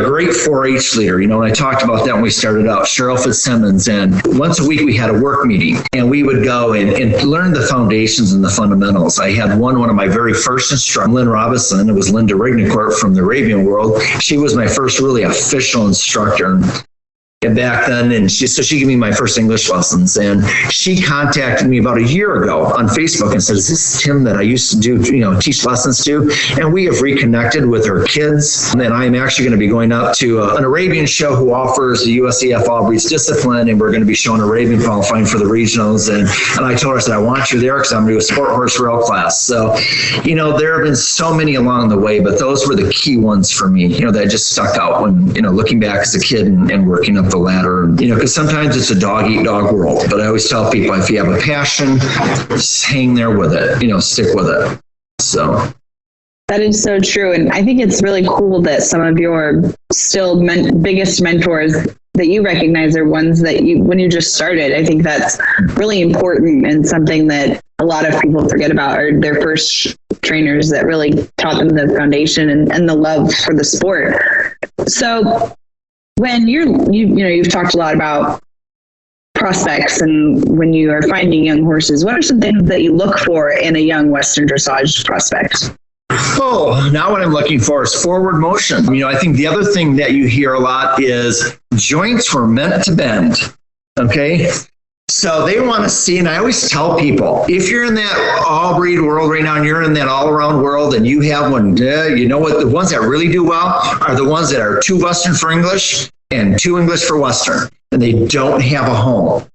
great 4-H leader, and I talked about that when we started out, Cheryl Fitzsimmons, and once a week we had a work meeting, and we would go and learn the foundations and the fundamentals. I had one of my very first instructors, Lynn Robinson. It was Linda Rignacourt from the Arabian world. She was my first really official instructor. And back then, and she gave me my first English lessons, and she contacted me about a year ago on Facebook and said, "Is this Tim that I used to do, teach lessons to?" And we have reconnected with her kids. And then I'm actually going to be going up to an Arabian show who offers the USEF All Breeds discipline, and we're going to be showing Arabian qualifying for the regionals. And I told her, I said, "I want you there because I'm going to do a sport horse rail class." So, there have been so many along the way, but those were the key ones for me, that just stuck out when, looking back as a kid and working up the ladder, because sometimes it's a dog eat dog world. But I always tell people, if you have a passion, just hang there with it, stick with it. So. That is so true. And I think it's really cool that some of your still biggest mentors that you recognize are ones that when you just started. I think that's really important and something that a lot of people forget about, are their first trainers that really taught them the foundation and the love for the sport. So when you've talked a lot about prospects and when you are finding young horses, what are some things that you look for in a young Western dressage prospect? Oh, now what I'm looking for is forward motion. I think the other thing that you hear a lot is joints were meant to bend. Okay. So they want to see, and I always tell people, if you're in that all breed world right now and you're in that all around world and you have one, what the ones that really do well are the ones that are too Western for English and too English for Western, and they don't have a home.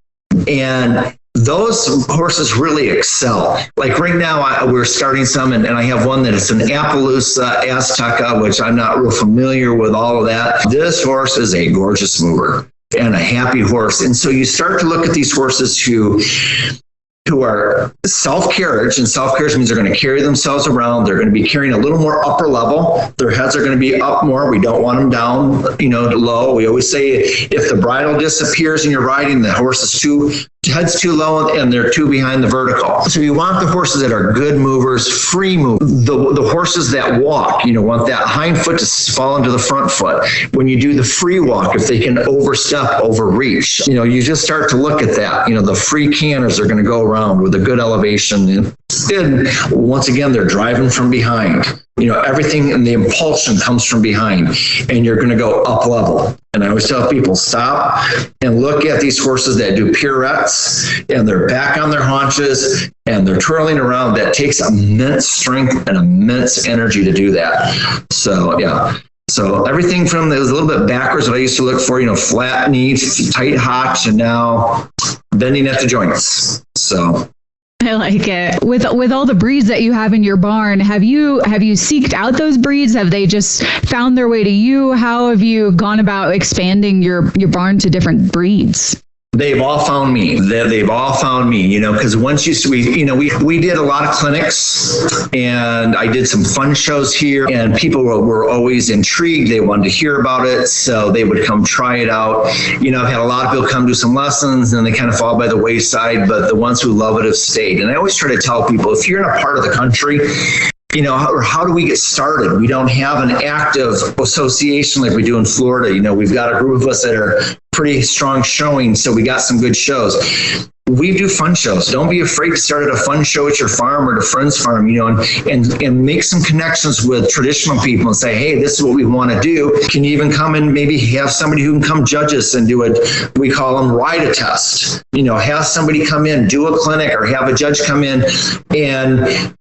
And those horses really excel. Like right now, we're starting some, and I have one that is an Appaloosa Azteca, which I'm not real familiar with all of that. This horse is a gorgeous mover and a happy horse. And so you start to look at these horses who are self-carriage, and self-carriage means they're going to carry themselves around. They're going to be carrying a little more upper level. Their heads are going to be up more. We don't want them down, low. We always say if the bridle disappears and you're riding, the horse is head's too low and they're too behind the vertical. So you want the horses that are good movers, free move. The horses that walk, want that hind foot to fall into the front foot. When you do the free walk, if they can overstep, overreach, you just start to look at that. The free canters are going to go around with a good elevation. And once again, they're driving from behind. Everything and the impulsion comes from behind, and you're going to go up level. And I always tell people, stop and look at these horses that do pirouettes and they're back on their haunches and they're twirling around. That takes immense strength and immense energy to do that. So, yeah. So everything from that was a little bit backwards that I used to look for, flat knees, tight hotch, and now bending at the joints. So. I like it. With all the breeds that you have in your barn, have you seeked out those breeds? Have they just found their way to you? How have you gone about expanding your barn to different breeds? They've all found me. They've all found me, because once we did a lot of clinics, and I did some fun shows here, and people were always intrigued. They wanted to hear about it, so they would come try it out. I've had a lot of people come do some lessons, and they kind of fall by the wayside, but the ones who love it have stayed. And I always try to tell people, if you're in a part of the country, or how do we get started? We don't have an active association like we do in Florida. We've got a group of us that are pretty strong showing, so we got some good shows. We do fun shows. Don't be afraid to start at a fun show at your farm or at a friend's farm, and make some connections with traditional people and say, hey, this is what we want to do. Can you even come and maybe have somebody who can come judge us and do it? We call them ride a test. Have somebody come in, do a clinic, or have a judge come in and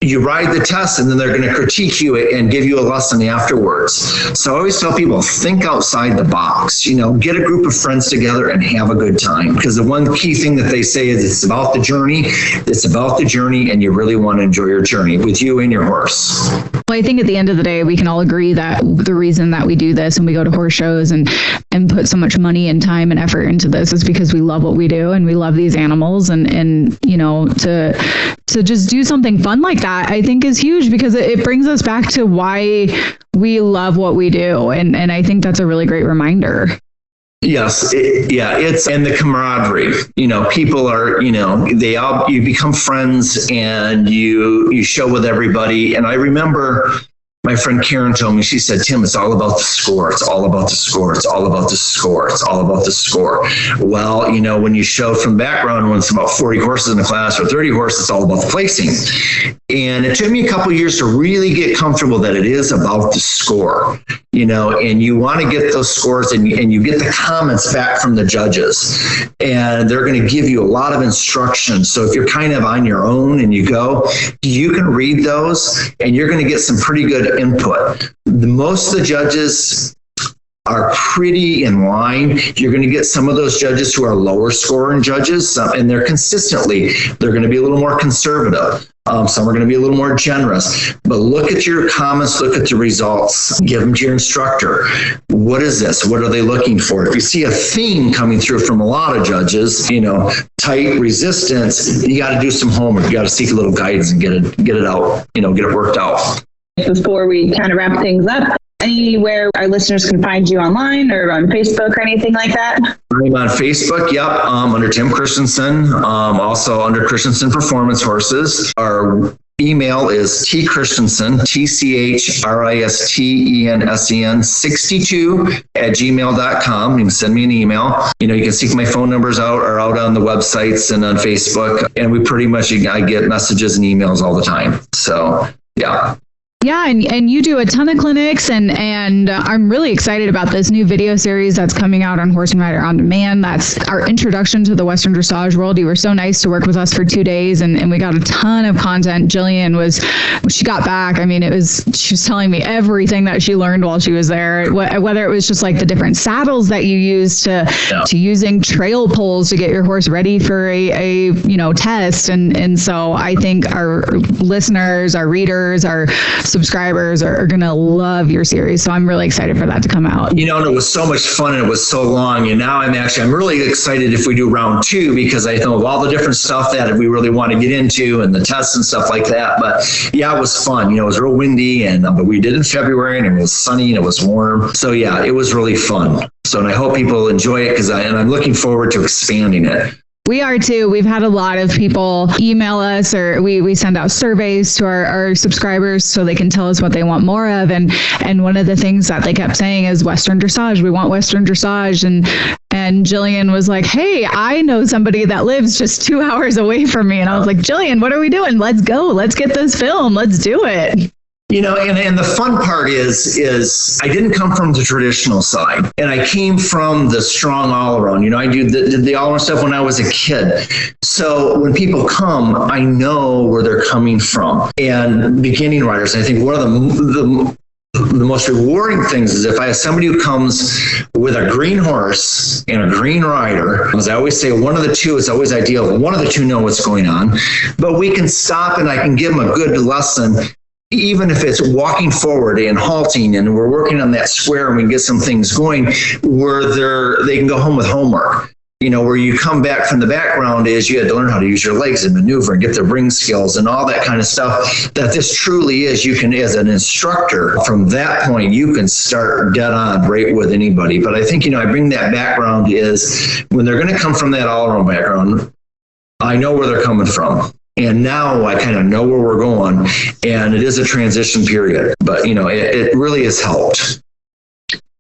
you ride the test, and then they're going to critique you and give you a lesson afterwards. So I always tell people, think outside the box, get a group of friends together and have a good time. Because the one key thing that they say is it's about the journey. It's about the journey, and you really want to enjoy your journey with you and your horse. Well, I think at the end of the day, we can all agree that the reason that we do this and we go to horse shows and put so much money and time and effort into this is because we love what we do and we love these animals, and to just do something fun like that, I think is huge, because it brings us back to why we love what we do. And I think that's a really great reminder. Yes. It's, and the camaraderie, people are, you become friends and you show with everybody. And I remember my friend Karen told me, she said, Tim, it's all about the score. It's all about the score. It's all about the score. It's all about the score. Well, when you show from background, when it's about 40 horses in a class or 30 horses, it's all about the placing. And it took me a couple of years to really get comfortable that it is about the score, and you want to get those scores and you get the comments back from the judges, and they're going to give you a lot of instructions. So if you're kind of on your own and you can read those and you're going to get some pretty good input. Most of the judges are pretty in line. You're going to get some of those judges who are lower scoring judges, and they're going to be a little more conservative. Some are going to be a little more generous. But look at your comments, look at the results, give them to your instructor. What is this? What are they looking for? If you see a theme coming through from a lot of judges, tight resistance, you got to do some homework. You got to seek a little guidance and get it out, get it worked out. Before we kind of wrap things up, anywhere our listeners can find you online or on Facebook or anything like that? I'm on Facebook, under Tim Christensen, also under Christensen Performance Horses. Our email is tchristensen, TCHRISTENSEN 62@gmail.com. You can send me an email. You can seek my phone numbers out on the websites and on Facebook. And we pretty much, I get messages and emails all the time. So, yeah. Yeah, and you do a ton of clinics, and I'm really excited about this new video series that's coming out on Horse and Rider On Demand. That's our introduction to the Western dressage world. You were so nice to work with us for 2 days, and we got a ton of content. Jillian when she got back, she was telling me everything that she learned while she was there, whether it was just like the different saddles that you use to using trail poles to get your horse ready for a test. And so I think our listeners, our readers, our subscribers are going to love your series. So I'm really excited for that to come out. And it was so much fun and it was so long. And now I'm really excited if we do round 2, because I know of all the different stuff that we really want to get into and the tests and stuff like that. But yeah, it was fun. It was real windy, but we did it in February and it was sunny and it was warm. So yeah, it was really fun. So, and I hope people enjoy it and I'm looking forward to expanding it. We are too. We've had a lot of people email us, or we send out surveys to our subscribers so they can tell us what they want more of. And one of the things that they kept saying is Western dressage. We want Western dressage. And Jillian was like, hey, I know somebody that lives just 2 hours away from me. And I was like, Jillian, what are we doing? Let's go. Let's get this film. Let's do it. And the fun part is I didn't come from the traditional side, and I came from the strong all around. I did the all around stuff when I was a kid. So when people come, I know where they're coming from. And beginning riders, I think one of the most rewarding things is if I have somebody who comes with a green horse and a green rider. As I always say, one of the two is always ideal. One of the two know what's going on, but we can stop and I can give them a good lesson. Even if it's walking forward and halting, and we're working on that square and we can get some things going where they can go home with homework. Where you come back from the background is you had to learn how to use your legs and maneuver and get the ring skills and all that kind of stuff. That this truly is, you can, as an instructor, from that point, you can start dead on right with anybody. But I think, I bring that background is when they're going to come from that all-around background, I know where they're coming from. And now I kind of know where we're going, and it is a transition period, but it really has helped.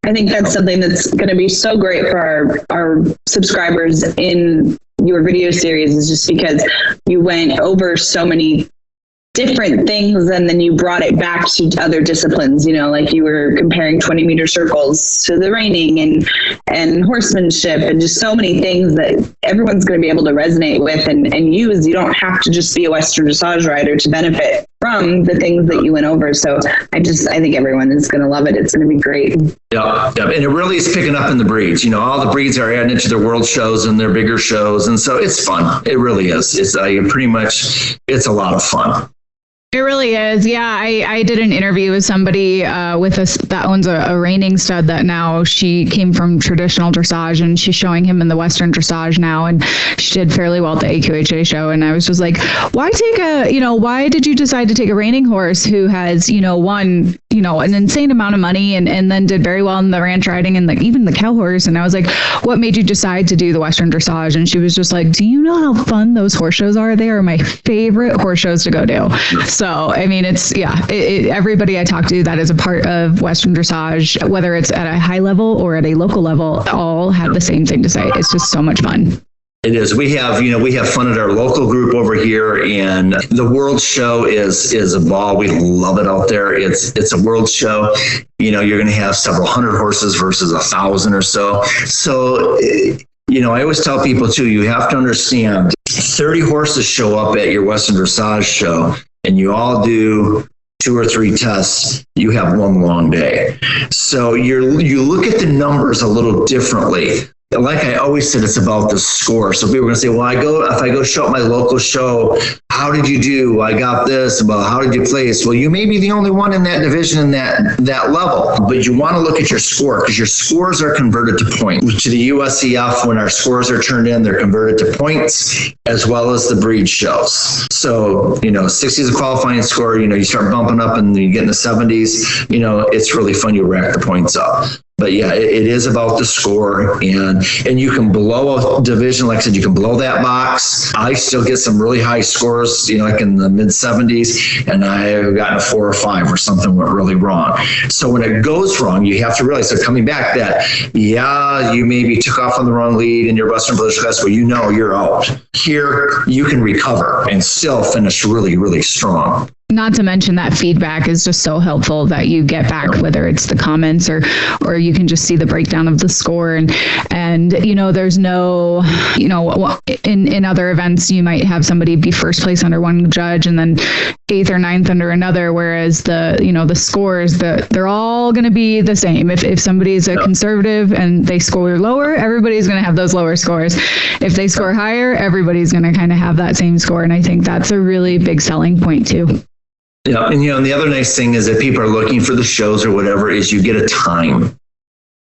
I think that's something that's going to be so great for our subscribers in your video series, is just because you went over so many different things and then you brought it back to other disciplines, like you were comparing 20-meter circles to the reining and horsemanship, and just so many things that everyone's going to be able to resonate with and use. You don't have to just be a Western dressage rider to benefit from the things that you went over. So I think everyone is going to love it. It's going to be great. Yeah. And it really is picking up in the breeds. All the breeds are adding into their world shows and their bigger shows. And so it's fun. It really is. It's a lot of fun. It really is. Yeah, I did an interview with somebody that owns a reining stud that now she came from traditional dressage and she's showing him in the Western dressage now, and she did fairly well at the AQHA show. And I was just like, why did you decide to take a reining horse who has, won, an insane amount of money and then did very well in the ranch riding and even the cow horse? And I was like, what made you decide to do the Western dressage? And she was just like, do you know how fun those horse shows are? They are my favorite horse shows to go to. So, everybody I talk to that is a part of Western dressage, whether it's at a high level or at a local level, all have the same thing to say. It's just so much fun. It is. We have fun at our local group over here, and the World Show is a ball. We love it out there. It's a World Show. You're going to have several hundred horses versus 1,000 or so. So, I always tell people too, you have to understand 30 horses show up at your Western Dressage show and you all do 2 or 3 tests, you have one long day. So you look at the numbers a little differently. Like I always said, it's about the score. So people are going to say, well, if I go show at my local show, how did you do? I got this. Well, how did you place? Well, you may be the only one in that division in that level, but you want to look at your score because your scores are converted to points. To the USEF, when our scores are turned in, they're converted to points as well as the breed shows. So, 60 is a qualifying score. You start bumping up and you get in the 70s. It's really fun. You rack the points up. But yeah, it is about the score, and you can blow a division. Like I said, you can blow that box. I still get some really high scores, like in the mid 70s, and I've gotten a 4 or 5 or something went really wrong. So when it goes wrong, you have to realize, so coming back that, you maybe took off on the wrong lead in your Western Village class, well, you're out. Here, you can recover and still finish really, really strong. Not to mention that feedback is just so helpful that you get back, whether it's the comments or you can just see the breakdown of the score. And there's no, in other events, you might have somebody be first place under one judge and then 8th or 9th under another. Whereas the scores, they're all going to be the same. If somebody's a conservative and they score lower, everybody's going to have those lower scores. If they score higher, everybody's going to kind of have that same score. And I think that's a really big selling point too. Yeah, and the other nice thing is that people are looking for the shows or whatever is you get a time.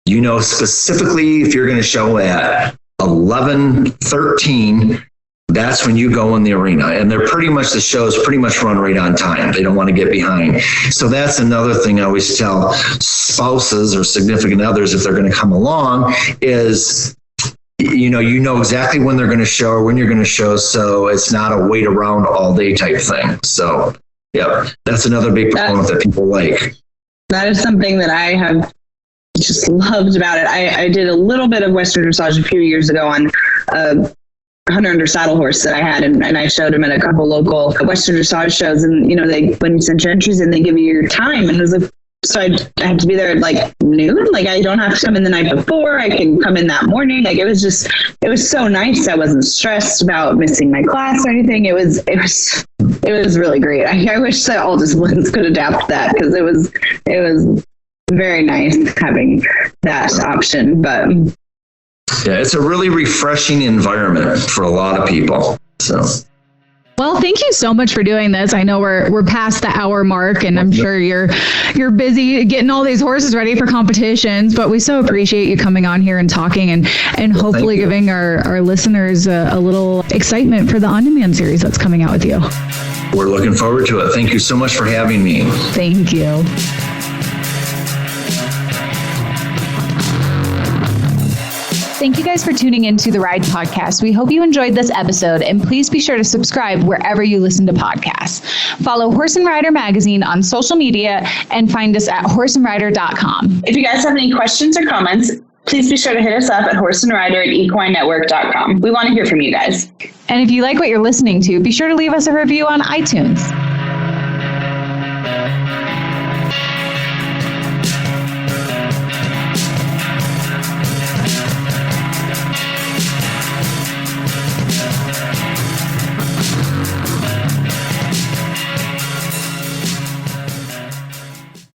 Specifically if you're going to show at 11:13, that's when you go in the arena. And the shows pretty much run right on time. They don't want to get behind. So that's another thing I always tell spouses or significant others if they're going to come along is, you know exactly when they're going to show or when you're going to show. So it's not a wait around all day type thing. So yeah, that's another big proponent that people like. That is something that I have just loved about it. I did a little bit of Western Dressage a few years ago on a hunter under saddle horse that I had, and I showed him at a couple local Western Dressage shows. And, when you send your entries in, they give you your time. And it was like, so I have to be there at noon. I don't have to come in the night before. I can come in that morning. It was so nice. I wasn't stressed about missing my class or anything. It was really great. I wish that all disciplines could adapt that because it was very nice having that option. But yeah, it's a really refreshing environment for a lot of people. So. Well, thank you so much for doing this. I know we're past the hour mark, and I'm sure you're busy getting all these horses ready for competitions, but we so appreciate you coming on here and talking and hopefully giving our listeners a little excitement for the On-Demand series that's coming out with you. We're looking forward to it. Thank you so much for having me. Thank you. Thank you guys for tuning into the Ride podcast. We hope you enjoyed this episode, and please be sure to subscribe wherever you listen to podcasts. Follow Horse and Rider Magazine on social media and find us at horseandrider.com. If you guys have any questions or comments, please be sure to hit us up at horseandrider@equinenetwork.com. We want to hear from you guys. And if you like what you're listening to, be sure to leave us a review on iTunes.